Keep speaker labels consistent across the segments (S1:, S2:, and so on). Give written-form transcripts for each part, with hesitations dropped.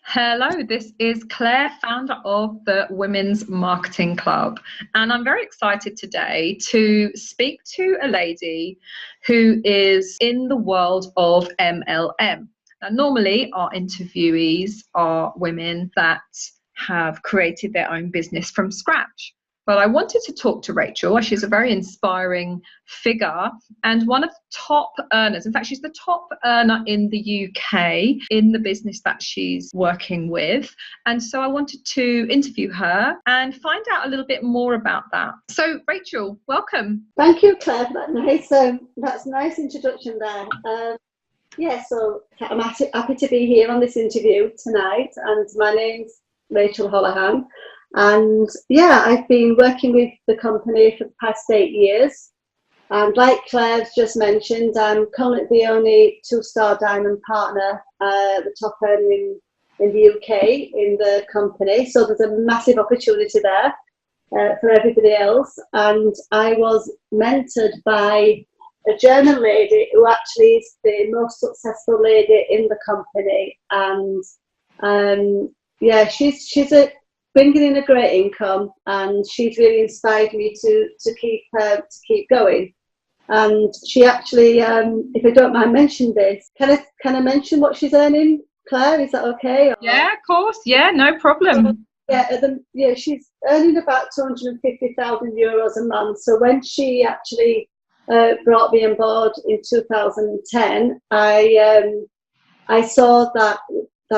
S1: Hello, this is Claire, founder of the Women's Marketing Club. And I'm very excited today to speak to a lady who is in the world of MLM. Now, normally our interviewees are women that have created their own business from scratch. But I wanted to talk to Rachel. She's a very inspiring figure and one of the top earners. In fact, she's the top earner in the UK in the business that she's working with. And so I wanted to interview her and find out a little bit more about that. So, Rachel, welcome.
S2: Thank you, Claire. That's a nice introduction there. So I'm happy to be here on this interview tonight. And my name's Rachel Holohan. And I've been working with the company for the past 8 years. And like Claire's just mentioned, I'm currently the only 2-star diamond partner, the top earner in the UK in the company. So there's a massive opportunity there for everybody else. And I was mentored by a German lady who actually is the most successful lady in the company. And she's bringing in a great income, and she's really inspired me to keep going. And she actually, if I don't mind mentioning this, can I mention what she's earning, Claire? Is that okay?
S1: Yeah, of course. Yeah, no problem.
S2: She's earning about €250,000 a month. So when she actually brought me on board in 2010, I saw that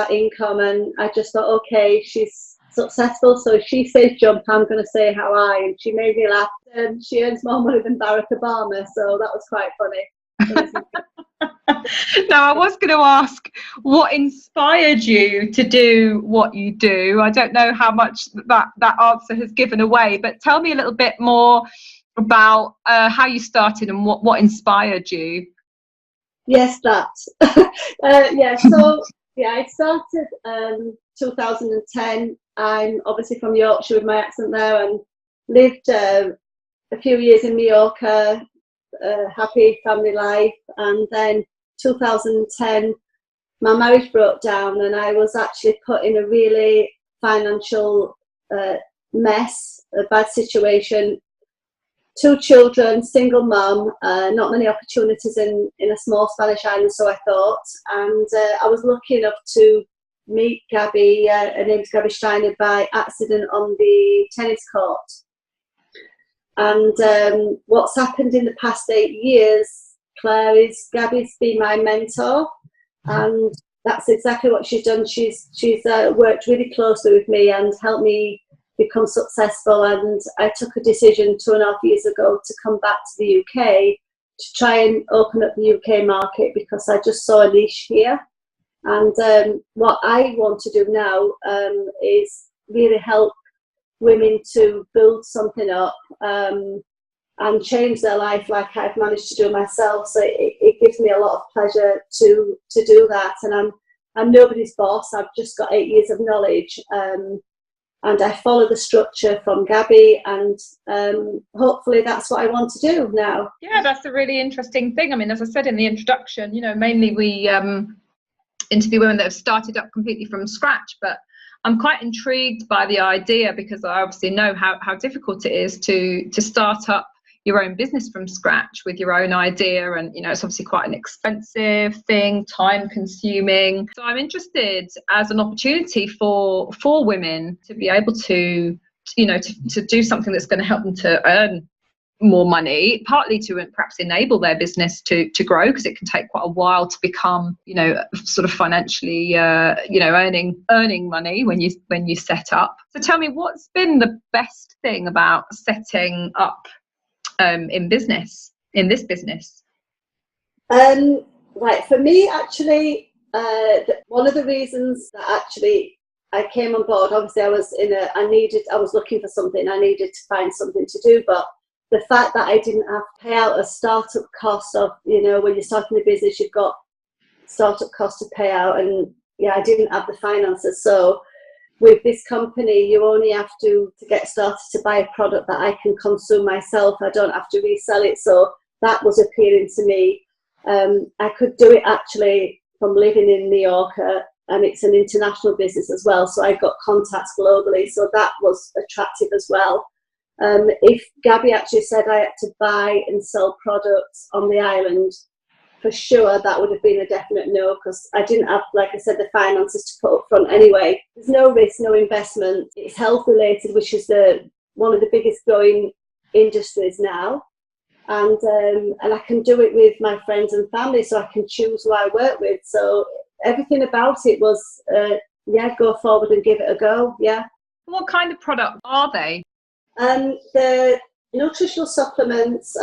S2: income, and I just thought, okay, she's successful, so she says jump, I'm going to say how high, and she made me laugh. And she earns more money than Barack Obama, so that was quite funny.
S1: Now, I was going to ask what inspired you to do what you do. I don't know how much that answer has given away, but tell me a little bit more about how you started and what inspired you.
S2: Yes, that. I started 2010. I'm obviously from Yorkshire with my accent there, and lived a few years in Mallorca, happy family life. And then 2010, my marriage broke down, and I was actually put in a really financial mess, a bad situation. 2 children, single mum, not many opportunities in a small Spanish island, so I thought. And I was lucky enough to meet Gabby, her name's Gabby Steiner, by accident on the tennis court. And what's happened in the past 8 years, Claire, is Gabby's been my mentor, and that's exactly what she's done. She's worked really closely with me and helped me become successful. And I took a decision 2.5 years ago to come back to the UK to try and open up the UK market, because I just saw a niche here. And what I want to do now is really help women to build something up and change their life like I've managed to do myself. So it gives me a lot of pleasure to do that. And I'm nobody's boss. I've just got 8 years of knowledge, and I follow the structure from Gabby, and hopefully that's what I want to do now.
S1: Yeah, that's a really interesting thing. I mean, as I said in the introduction, mainly we interview women that have started up completely from scratch, but I'm quite intrigued by the idea, because I obviously know how difficult it is to start up your own business from scratch with your own idea, and it's obviously quite an expensive thing, time consuming. So I'm interested as an opportunity for women to be able to do something that's going to help them to earn more money, partly to perhaps enable their business to grow, because it can take quite a while to become sort of financially earning money when you set up. So tell me, what's been the best thing about setting up in this business?
S2: Right, for me, actually, one of the reasons that actually I came on board, obviously I was looking for something, I needed to find something to do, but the fact that I didn't have to pay out a startup cost of, when you're starting a business, you've got startup costs to pay out, and I didn't have the finances. So with this company, you only have to get started to buy a product that I can consume myself. I don't have to resell it. So that was appealing to me. I could do it actually from living in Mallorca and it's an international business as well, so I've got contacts globally, so that was attractive as well. If Gabby actually said I had to buy and sell products on the island, for sure that would have been a definite no, because I didn't have, like I said, the finances to put up front anyway. There's no risk, no investment. It's health related, which is one of the biggest growing industries now. And I can do it with my friends and family, so I can choose who I work with. So everything about it was, go forward and give it a go. Yeah.
S1: What kind of product are they?
S2: The nutritional supplements.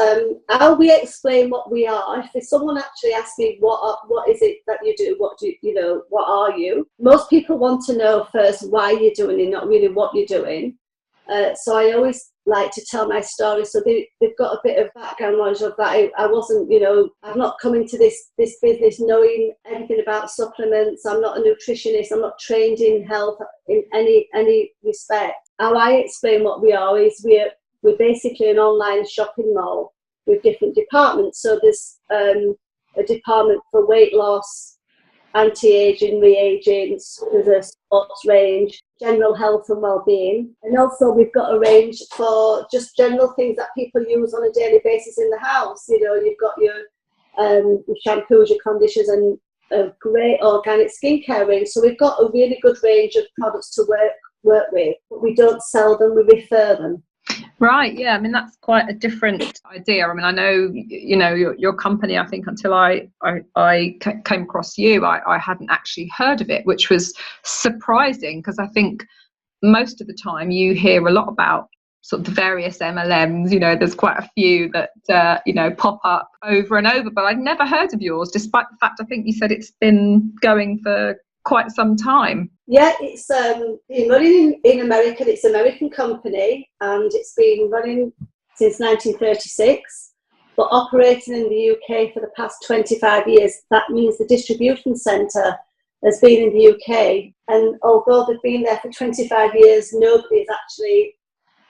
S2: How we explain what we are. If someone actually asks me what is it that you do, what are you? Most people want to know first why you're doing it, not really what you're doing. So I always like to tell my story, so they've got a bit of background knowledge of that. I wasn't, I've not come into this business knowing everything about supplements. I'm not a nutritionist. I'm not trained in health in any respect. How I explain what we are is we're basically an online shopping mall with different departments. So there's a department for weight loss, anti-aging, reagents, there's a sports range, general health and well-being, and also we've got a range for just general things that people use on a daily basis in the house. You've got your shampoos, your conditioners, and a great organic skincare range. So we've got a really good range of products to work with, but we don't sell them, we refer them.
S1: Right, yeah, I mean, that's quite a different idea. I mean, I know, your company, I think until I came across you, I hadn't actually heard of it, which was surprising, because I think most of the time you hear a lot about sort of the various MLMs, there's quite a few that, pop up over and over, but I'd never heard of yours, despite the fact I think you said it's been going for quite some time.
S2: Yeah, it's been running in America. It's an American company, and it's been running since 1936, but operating in the UK for the past 25 years. That means the distribution centre has been in the UK, and although they've been there for 25 years, nobody has actually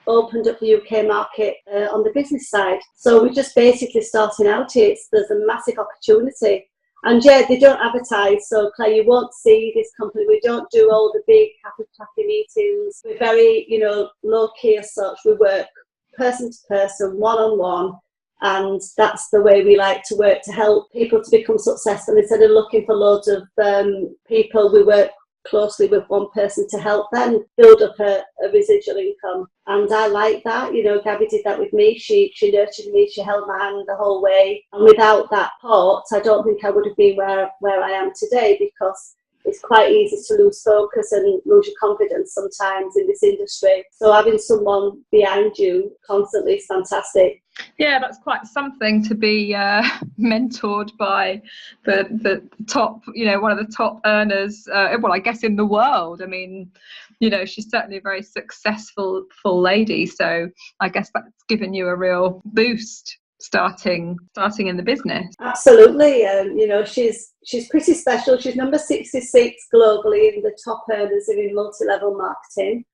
S2: opened up the UK market on the business side. So we're just basically starting out here. There's a massive opportunity. And yeah, they don't advertise, so Claire, you won't see this company. We don't do all the big happy meetings. We're very, low key as such. We work person to person, one-on-one, and that's the way we like to work, to help people to become successful. Instead of looking for loads of people, we work closely with one person to help them build up a residual income. And I like that. Gabby did that with me. She nurtured me, she held my hand the whole way. And without that part, I don't think I would have been where I am today, because it's quite easy to lose focus and lose your confidence sometimes in this industry. So having someone behind you constantly is fantastic.
S1: Yeah, that's quite something to be mentored by the top, one of the top earners, I guess in the world. I mean, she's certainly a very successful lady. So I guess that's given you a real boost starting in the business.
S2: Absolutely. She's pretty special. She's number 66 globally in the top earners in multi-level marketing.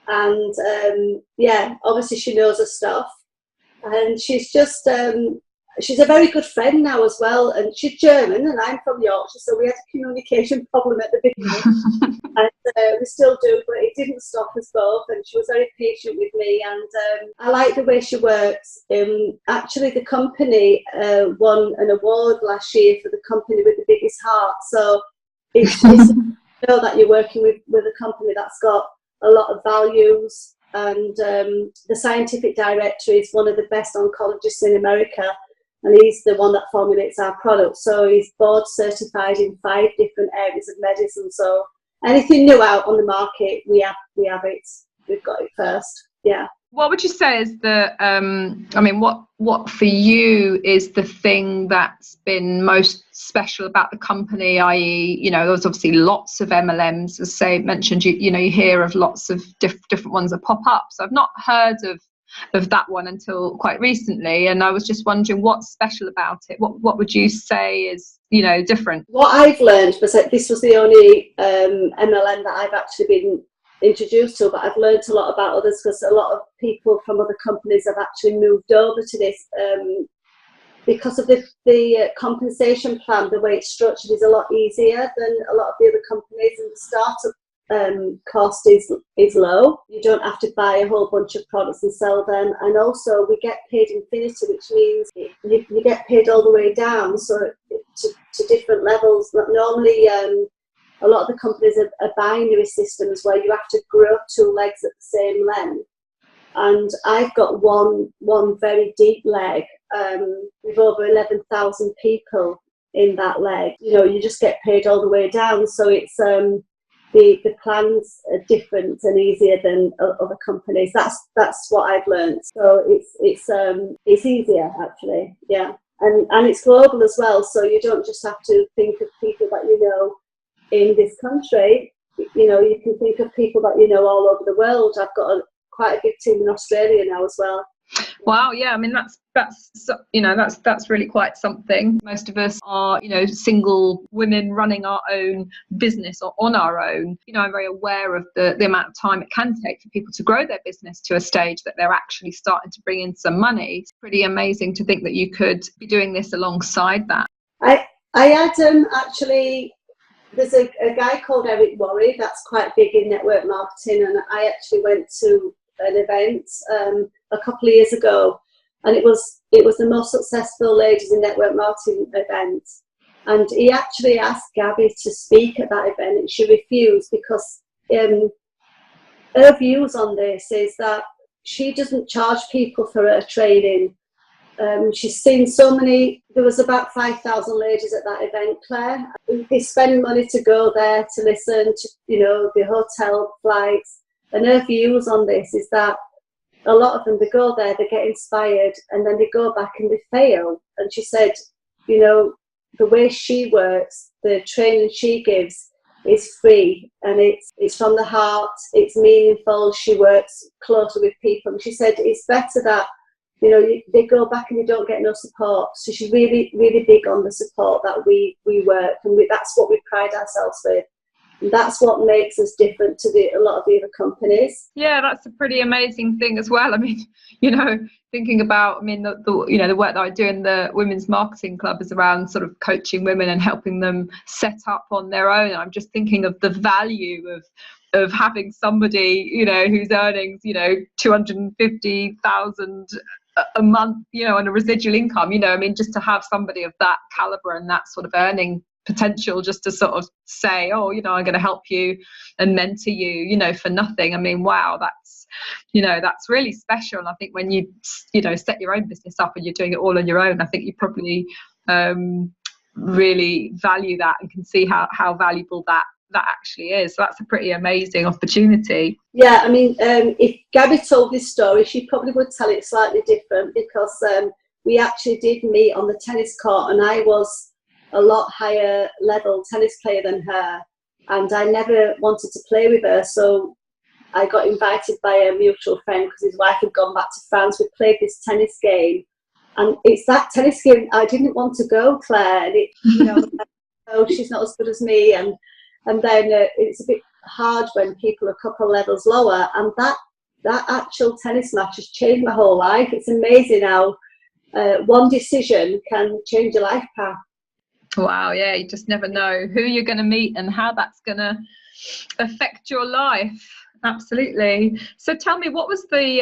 S2: And obviously she knows her stuff. And she's just, she's a very good friend now as well. And she's German and I'm from Yorkshire, so we had a communication problem at the beginning. And we still do, but it didn't stop us both. And she was very patient with me. And I like the way she works. Actually, the company won an award last year for the company with the biggest heart. So it's know that you're working with a company that's got a lot of values. And the scientific director is one of the best oncologists in America, and he's the one that formulates our product. So he's board certified in 5 different areas of medicine. So anything new out on the market, we have it. We've got it first. Yeah.
S1: What would you say is what for you is the thing that's been most special about the company, i.e., there's obviously lots of MLMs, as say mentioned, you hear of lots of different ones that pop up. So I've not heard of that one until quite recently, and I was just wondering what's special about it. What would you say is, different?
S2: What I've learned was that this was the only MLM that I've actually been introduced to, but I've learned a lot about others, because a lot of people from other companies have actually moved over to this because of the compensation plan, the way it's structured is a lot easier than a lot of the other companies, and the startup cost is low. You don't have to buy a whole bunch of products and sell them, and also we get paid infinity, which means you get paid all the way down, so to different levels. Normally a lot of the companies are binary systems where you have to grow 2 legs at the same length, and I've got one very deep leg with over 11,000 people in that leg. You know, you just get paid all the way down, so it's the plans are different and easier than other companies. That's what I've learned. So it's easier actually, yeah. And it's global as well, so you don't just have to think of people that you know in this country. You know, you can think of people that you know all over the world. I've got quite a big team in Australia now as well.
S1: Wow, yeah, I mean that's you know, that's really quite something. Most of us are, you know, single women running our own business or on our own. You know, I'm very aware of the amount of time it can take for people to grow their business to a stage that they're actually starting to bring in some money. It's pretty amazing to think that you could be doing this alongside that.
S2: I had actually, there's a guy called Eric Worre that's quite big in network marketing, and I actually went to an event a couple of years ago, and it was the most successful ladies in network marketing event, and he actually asked Gabby to speak at that event, and she refused because her views on this is that she doesn't charge people for her training. She's seen so many. There was about 5,000 ladies at that event, Claire. They spend money to go there to listen to, you know, the hotel flights. And her views on this is that a lot of them, they go there, they get inspired, and then they go back and they fail. And she said, you know, the way she works, the training she gives is free, and it's from the heart, it's meaningful. She works closely with people. And she said it's better that, you know, they go back and they don't get no support. So she's really, really big on the support that we work, and that's what we pride ourselves with. And that's what makes us different to a lot of the other companies.
S1: Yeah, that's a pretty amazing thing as well. I mean, you know, thinking about, I mean, the you know, the work that I do in the Women's Marketing Club is around sort of coaching women and helping them set up on their own. I'm just thinking of the value of having somebody, you know, who's earning, you know, 250,000 a month, you know, on a residual income. You know, I mean, just to have somebody of that caliber and that sort of earning potential, just to sort of say, oh, you know, I'm going to help you and mentor you, you know, for nothing. I mean, wow, that's, you know, that's really special. And I think when you know, set your own business up and you're doing it all on your own, I think you probably really value that and can see how valuable that actually is. So that's a pretty amazing opportunity.
S2: Yeah, I mean, if Gabby told this story, she probably would tell it slightly different, because we actually did meet on the tennis court, and I was a lot higher level tennis player than her, and I never wanted to play with her, so I got invited by a mutual friend because his wife had gone back to France. We played this tennis game, and it's that tennis game I didn't want to go, Claire, and it, you know, oh, she's not as good as me, and then it's a bit hard when people are a couple levels lower, and that actual tennis match has changed my whole life. It's amazing how one decision can change your life path.
S1: Wow, yeah, you just never know who you're going to meet and how that's going to affect your life. Absolutely. So tell me, what was the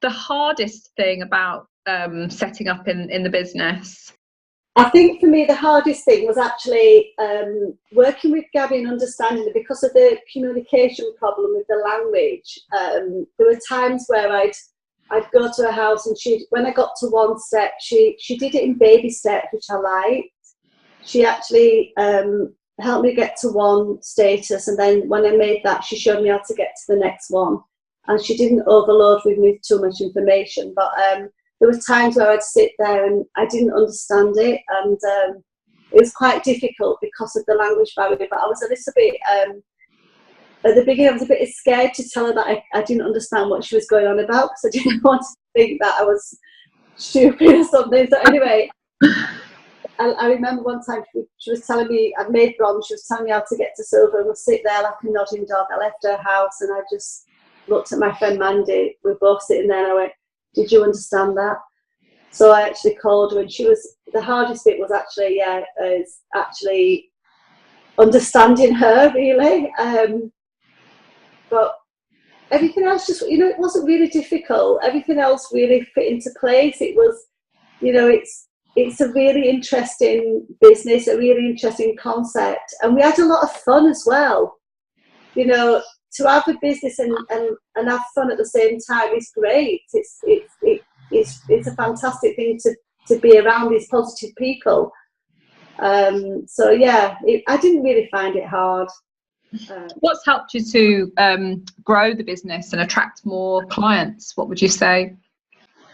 S1: hardest thing about setting up in the business?
S2: I think for me the hardest thing was actually working with Gabby and understanding that because of the communication problem with the language, there were times where I'd go to her house, and when I got to one step, she did it in baby steps, which I liked. She actually helped me get to one status, and then when I made that, she showed me how to get to the next one, and she didn't overload with me too much information. But there was times where I'd sit there and I didn't understand it, and it was quite difficult because of the language barrier. But I was a little bit at the beginning, I was a bit scared to tell her that I didn't understand what she was going on about, because I didn't want to think that I was stupid or something. So anyway, I remember one time she was telling me, I'd made bronze, she was telling me how to get to silver, and I sit there like a nodding dog. I left her house and I just looked at my friend Mandy. We were both sitting there, and I went, did you understand that? So I actually called her, and the hardest bit was actually understanding her, really. But everything else just, it wasn't really difficult. Everything else really fit into place. It was, it's a really interesting business, a really interesting concept. And we had a lot of fun as well. To have a business and have fun at the same time is great. It's a fantastic thing to be around these positive people. So yeah, I didn't really find it hard.
S1: What's helped you to grow the business and attract more clients? What would you say?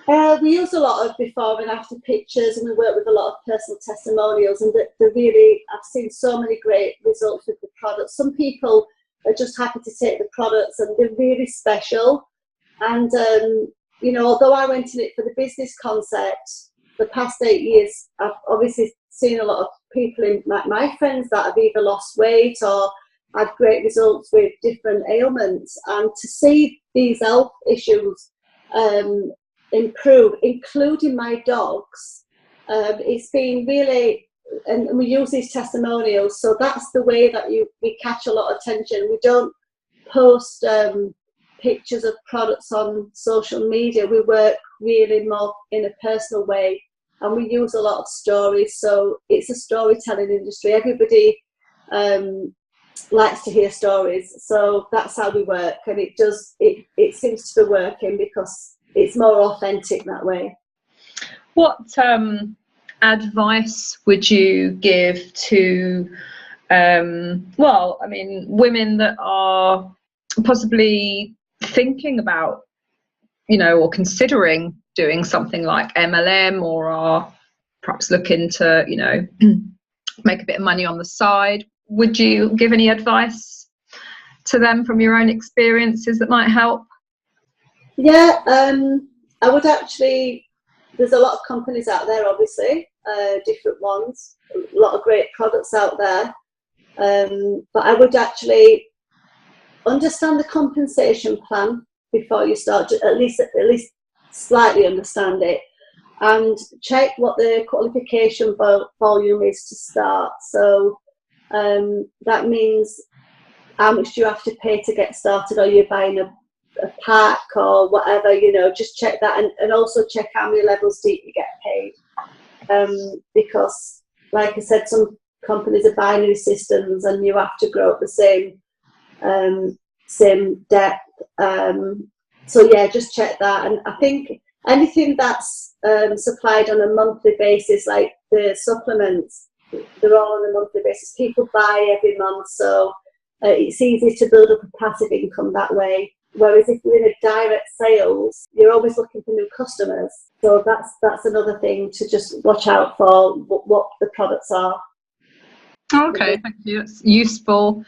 S2: We use a lot of before and after pictures, and we work with a lot of personal testimonials, and I've seen so many great results with the products. Some people are just happy to take the products, and they're really special. And although I went in it for the business concept, the past 8 years, I've obviously seen a lot of people in my friends that have either lost weight or had great results with different ailments, and to see these health issues improve, including my dogs, it's been really, and we use these testimonials, so that's the way that we catch a lot of attention. We don't post pictures of products on social media. We work really more in a personal way, and we use a lot of stories. So it's a storytelling industry. Everybody likes to hear stories, so that's how we work, and it seems to be working because it's more authentic that way.
S1: What advice would you give to women that are possibly thinking about or considering doing something like MLM, or are perhaps looking to make a bit of money on the side? Would you give any advice to them from your own experiences that might help?
S2: Yeah, I would actually. There's a lot of companies out there, obviously, different ones, a lot of great products out there. But I would actually understand the compensation plan before you start, at least slightly understand it, and check what the qualification volume is to start. So that means how much do you have to pay to get started, or you're buying a pack or whatever, just check that, and also check how many levels deep you get paid, because like I said, some companies are binary systems and you have to grow at the same depth. So yeah, just check that. And I think anything that's supplied on a monthly basis, like the supplements, they're all on a monthly basis. People buy every month, so it's easy to build up a passive income that way. Whereas if you're in a direct sales, you're always looking for new customers. So that's another thing to just watch out for, what the products are.
S1: Okay, thank you. That's useful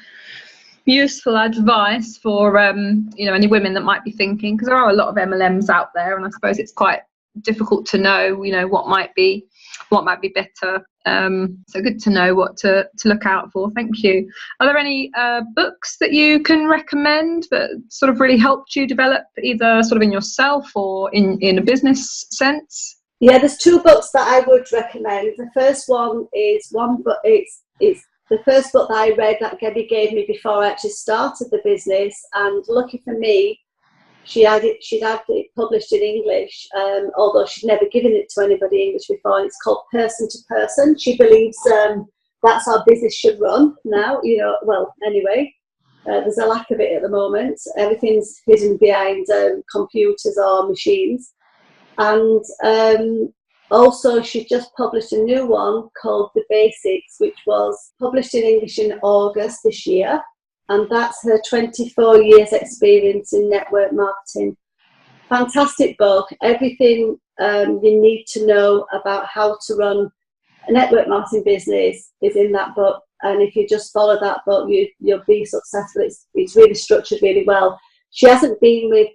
S1: advice for any women that might be thinking, because there are a lot of MLMs out there, and I suppose it's quite difficult to know what might be better. So good to know what to look out for. Thank you. Are there any books that you can recommend that sort of really helped you develop, either sort of in yourself or in a business sense?
S2: Yeah, there's 2 books that I would recommend. The first one is it's the first book that I read that Gabby gave me before I actually started the business, and lucky for me, she'd had it published in English, although she'd never given it to anybody English before. And it's called Person to Person. She believes that's how business should run now. Well, anyway, there's a lack of it at the moment. Everything's hidden behind computers or machines. And also, she just published a new one called The Basics, which was published in English in August this year. And that's her 24 years experience in network marketing. Fantastic book. Everything you need to know about how to run a network marketing business is in that book. And if you just follow that book, you'll be successful. It's really structured really well. She hasn't been with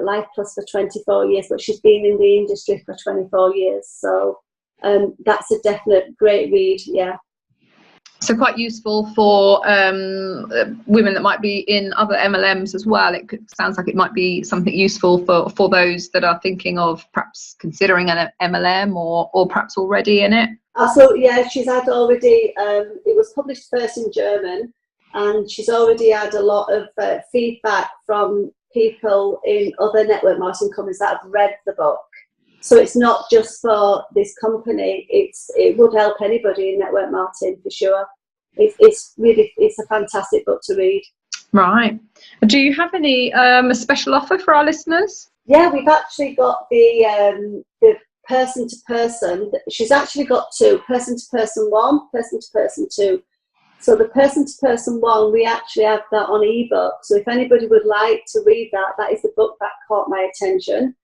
S2: Life Plus for 24 years, but she's been in the industry for 24 years. So that's a definite great read, yeah.
S1: So quite useful for women that might be in other MLMs as well. Sounds like it might be something useful for those that are thinking of perhaps considering an MLM or perhaps already in it.
S2: So yeah, she's had already, it was published first in German, and she's already had a lot of feedback from people in other network marketing companies that have read the book. So it's not just for this company, it would help anybody in network marketing for sure. It's a fantastic book to read.
S1: Right. Do you have any a special offer for our listeners?
S2: Yeah, we've actually got the person to person. She's actually got two: person to person one, person to person two. So the person to person one, we actually have that on ebook. So if anybody would like to read that, that is the book that caught my attention.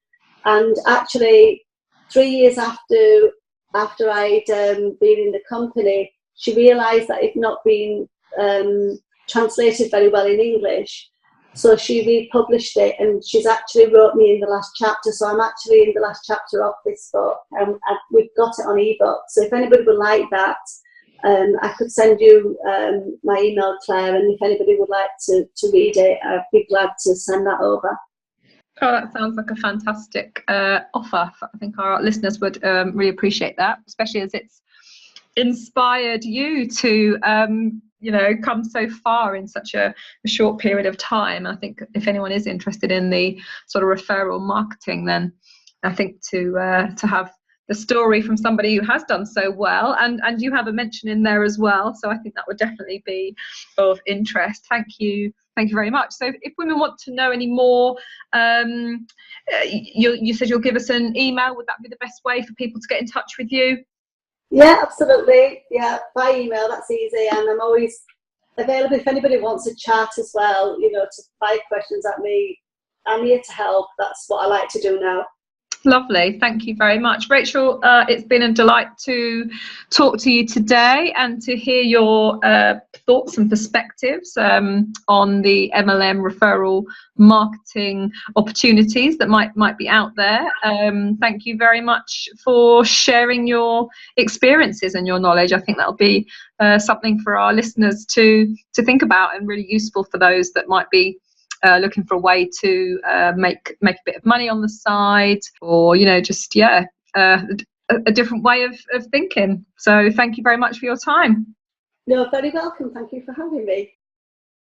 S2: And actually, 3 years after I'd been in the company, she realised that it had not been translated very well in English. So she republished it, and she's actually wrote me in the last chapter. So I'm actually in the last chapter of this book, and we've got it on ebook. So if anybody would like that, I could send you my email, Claire, and if anybody would like to read it, I'd be glad to send that over.
S1: Oh, that sounds like a fantastic offer. I think our listeners would really appreciate that, especially as it's inspired you to come so far in such a short period of time. I think if anyone is interested in the sort of referral marketing, then I think to have the story from somebody who has done so well, and you have a mention in there as well, so I think that would definitely be of interest. Thank you very much. So if women want to know any more, you said you'll give us an email. Would that be the best way for people to get in touch with you?
S2: Yeah, absolutely. Yeah, by email, that's easy, and I'm always available if anybody wants to chat as well, to fire questions at me. I'm here to help. That's what I like to do now.
S1: Lovely. Thank you very much, Rachel. It's been a delight to talk to you today and to hear your thoughts and perspectives on the MLM referral marketing opportunities that might be out there. Thank you very much for sharing your experiences and your knowledge. I think that'll be something for our listeners to think about, and really useful for those that might be looking for a way to make a bit of money on the side, or just a different way of thinking. So thank you very much for your time.
S2: No, very welcome. Thank you for having me.